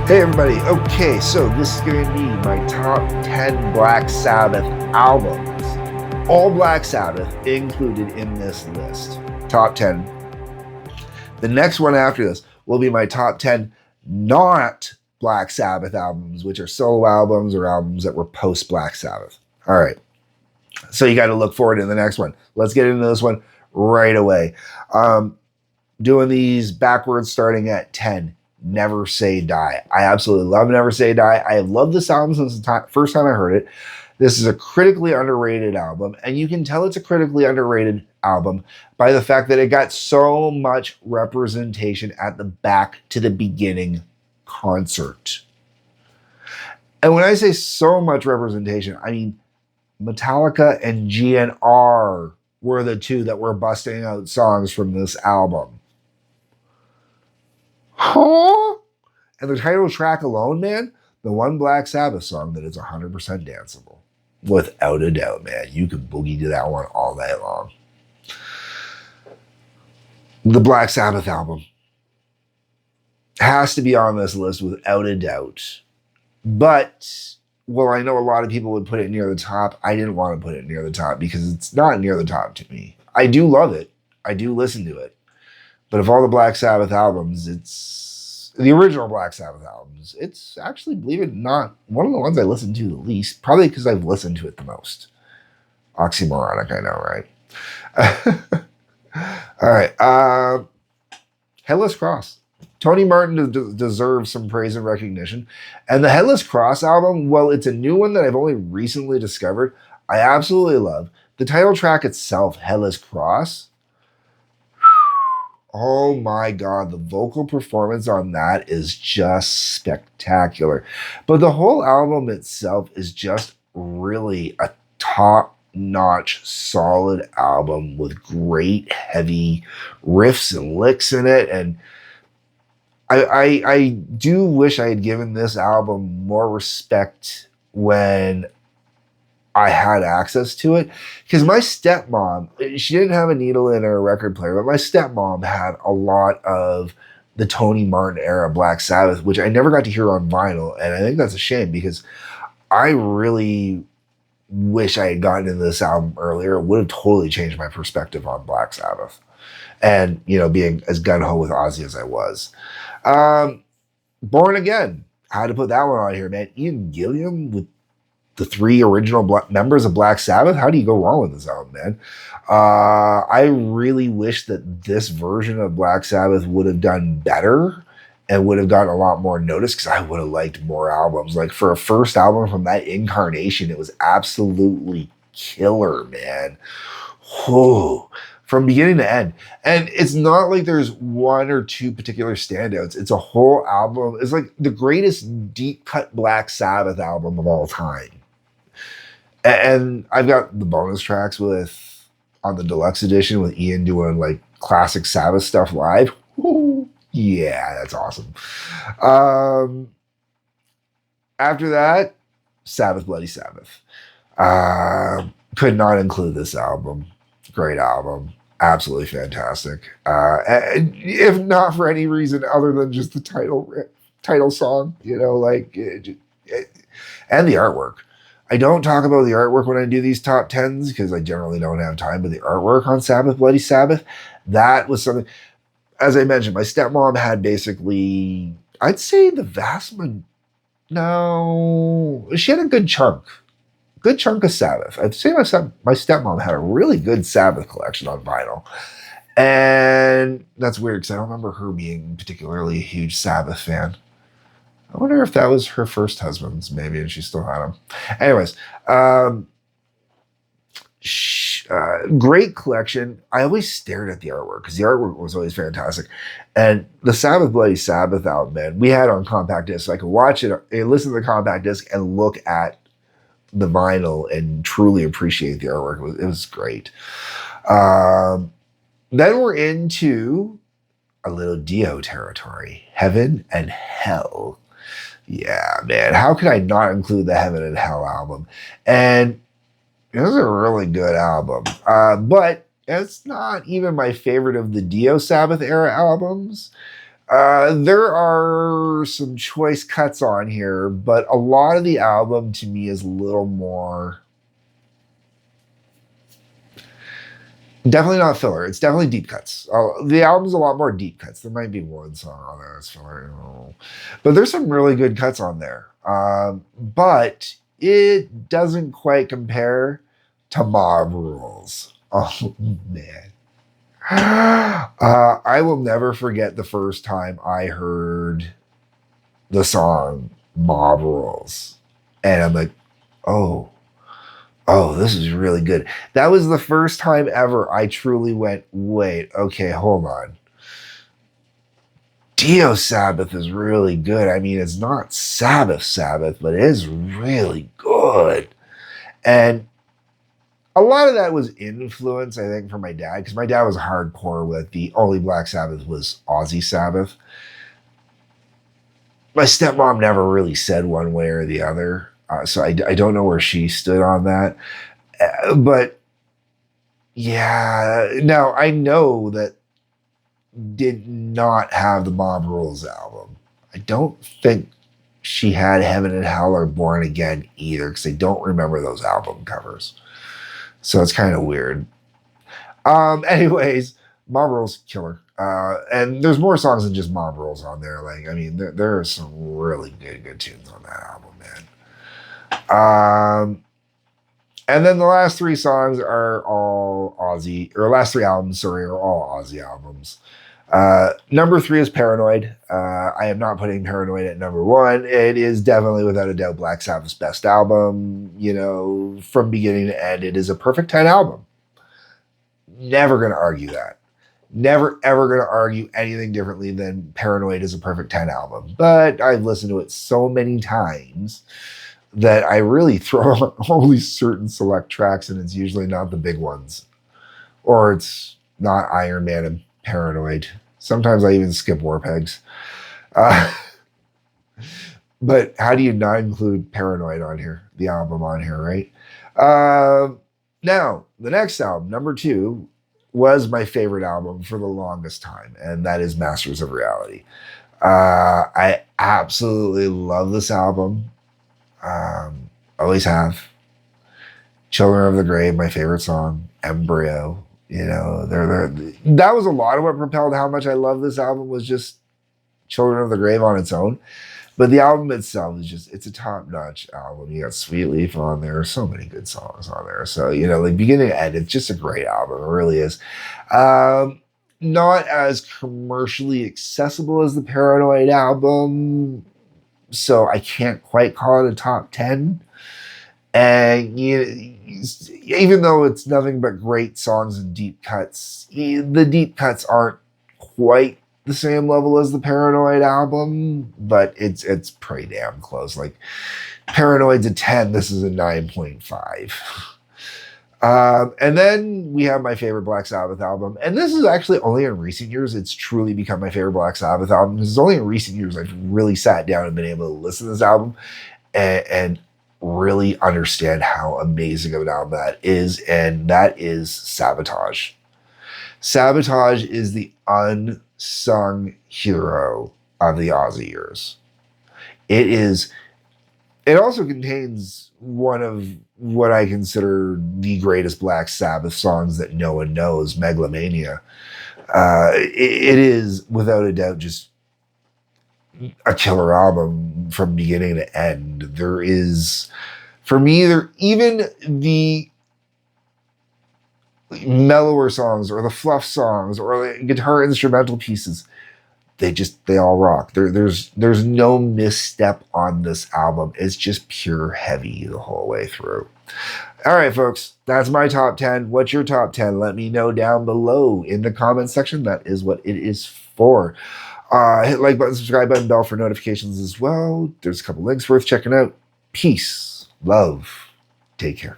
Hey everybody, okay, so this is going to be my top 10 Black Sabbath albums. All Black Sabbath included in this list. Top 10. The next one after this will be my top 10 not Black Sabbath albums, which are solo albums or albums that were post Black Sabbath. All right, so you got to look forward to the next one. Let's get into this one right away. Doing these backwards starting at 10. Never Say Die. I absolutely love Never Say Die. I have loved this album since the first time I heard it. This is a critically underrated album, and you can tell it's a critically underrated album by the fact that it got so much representation at the back to the beginning concert. And when I say so much representation, I mean Metallica and GNR were the two that were busting out songs from this album. Huh? And the title track alone, man, the one Black Sabbath song that is 100% danceable. Without a doubt, man. You can boogie to that one all night long. The Black Sabbath album has to be on this list without a doubt. But, well, I know a lot of people would put it near the top. I didn't want to put it near the top because it's not near the top to me. I do love it. I do listen to it. But of all the Black Sabbath albums, it's the original Black Sabbath albums. It's actually, believe it or not, one of the ones I listen to the least, probably because I've listened to it the most. Oxymoronic, I know, right? All right. Headless Cross. Tony Martin deserves some praise and recognition. And the Headless Cross album, well, it's a new one that I've only recently discovered. I absolutely love. The title track itself, Headless Cross, oh my God, the vocal performance on that is just spectacular. But the whole album itself is just really a top-notch, solid album with great, heavy riffs and licks in it. And I do wish I had given this album more respect when I had access to it, because my stepmom, she didn't have a needle in her record player, but my stepmom had a lot of the Tony Martin era Black Sabbath, which I never got to hear on vinyl. And I think that's a shame because I really wish I had gotten into this album earlier. It would have totally changed my perspective on Black Sabbath. And, you know, being as gung-ho with Ozzy as I was. Born Again. I had to put that one on here, man. Ian Gilliam with the three original members of Black Sabbath. How do you go wrong with this album, man? I really wish that this version of Black Sabbath would have done better and would have gotten a lot more notice, because I would have liked more albums. Like, for a first album from that incarnation, it was absolutely killer, man. Whoa. From beginning to end. And it's not like there's one or two particular standouts. It's a whole album. It's like the greatest deep cut Black Sabbath album of all time. And I've got the bonus tracks on the deluxe edition with Ian doing like classic Sabbath stuff live. Ooh, yeah, that's awesome. After that, Sabbath Bloody Sabbath. Could not include this album. Great album. Absolutely fantastic. And if not for any reason other than just the title song, you know, like, and the artwork. I don't talk about the artwork when I do these top 10s because I generally don't have time, but the artwork on Sabbath Bloody Sabbath, that was something. As I mentioned, my stepmom had basically, I'd say the she had a good chunk of Sabbath. I'd say my stepmom had a really good Sabbath collection on vinyl. And that's weird because I don't remember her being particularly a huge Sabbath fan. I wonder if that was her first husband's, maybe, and she still had him. Anyways, great collection. I always stared at the artwork because the artwork was always fantastic. And the Sabbath Bloody Sabbath album, man, we had on compact disc. So I could watch it, listen to the compact disc, and look at the vinyl and truly appreciate the artwork. It was great. Then we're into a little Dio territory, Heaven and Hell. Yeah, man, how could I not include the Heaven and Hell album? And it was a really good album, but it's not even my favorite of the Dio Sabbath era albums. There are some choice cuts on here, but a lot of the album to me is a little more. Definitely not filler. It's definitely deep cuts. The album's a lot more deep cuts. There might be one song on there that's filler, but there's some really good cuts on there. But it doesn't quite compare to Mob Rules. Oh man. I will never forget the first time I heard the song Mob Rules. And I'm like, oh, this is really good. That was the first time ever I truly went, wait, okay, hold on. Dio Sabbath is really good. I mean, it's not Sabbath, but it is really good. And a lot of that was influence, I think, from my dad, because my dad was hardcore with the only Black Sabbath was Ozzy Sabbath. My stepmom never really said one way or the other, so I don't know where she stood on that. But yeah, now I know that did not have the Mob Rules album. I don't think she had Heaven and Hell or Born Again either, because I don't remember those album covers. So it's kind of weird. Anyways, Mob Rules, killer. And there's more songs than just Mob Rules on there. Like, I mean, there are some really good tunes on that album, man. And then the last three songs are all Ozzy, or last three albums, sorry, are all Ozzy albums. Number 3 is Paranoid. I am not putting Paranoid at number 1. It is definitely, without a doubt, Black Sabbath's best album. You know, from beginning to end, it is a perfect 10 album. Never going to argue that. Never, ever going to argue anything differently than Paranoid is a perfect 10 album. But I've listened to it so many times that I really throw on only certain select tracks, and it's usually not the big ones. Or it's not Iron Man and Paranoid. Sometimes I even skip Warpegs. But how do you not include Paranoid on here, the album on here, right? Now, the next album, number 2, was my favorite album for the longest time, and that is Masters of Reality. I absolutely love this album. Always have. Children of the Grave, my favorite song. Embryo. You know, that was a lot of what propelled how much I love this album, was just Children of the Grave on its own. But the album itself is just, it's a top-notch album. You got Sweet Leaf on there. So many good songs on there. So, you know, like beginning to end, it's just a great album. It really is. Not as commercially accessible as the Paranoid album, so I can't quite call it a top 10. And even though it's nothing but great songs and deep cuts, the deep cuts aren't quite the same level as the Paranoid album, but it's pretty damn close. Like, Paranoid's a 10, this is a 9.5. And then we have my favorite Black Sabbath album, and this is actually only in recent years it's truly become my favorite Black Sabbath album. It's only in recent years I've really sat down and been able to listen to this album and really understand how amazing of an album that is, and that is Sabotage. Sabotage is the unsung hero of the Ozzy years. It also contains one of what I consider the greatest Black Sabbath songs that no one knows, Megalomania. It is, without a doubt, just a killer album from beginning to end. There is, for me, even the mellower songs or the fluff songs or the guitar instrumental pieces, they all rock. There's no misstep on this album. It's just pure heavy the whole way through. All right, folks, that's my top 10. What's your top 10? Let me know down below in the comments section. That is what it is for. Hit like button, subscribe button, bell for notifications as well. There's a couple links worth checking out. Peace, love, take care.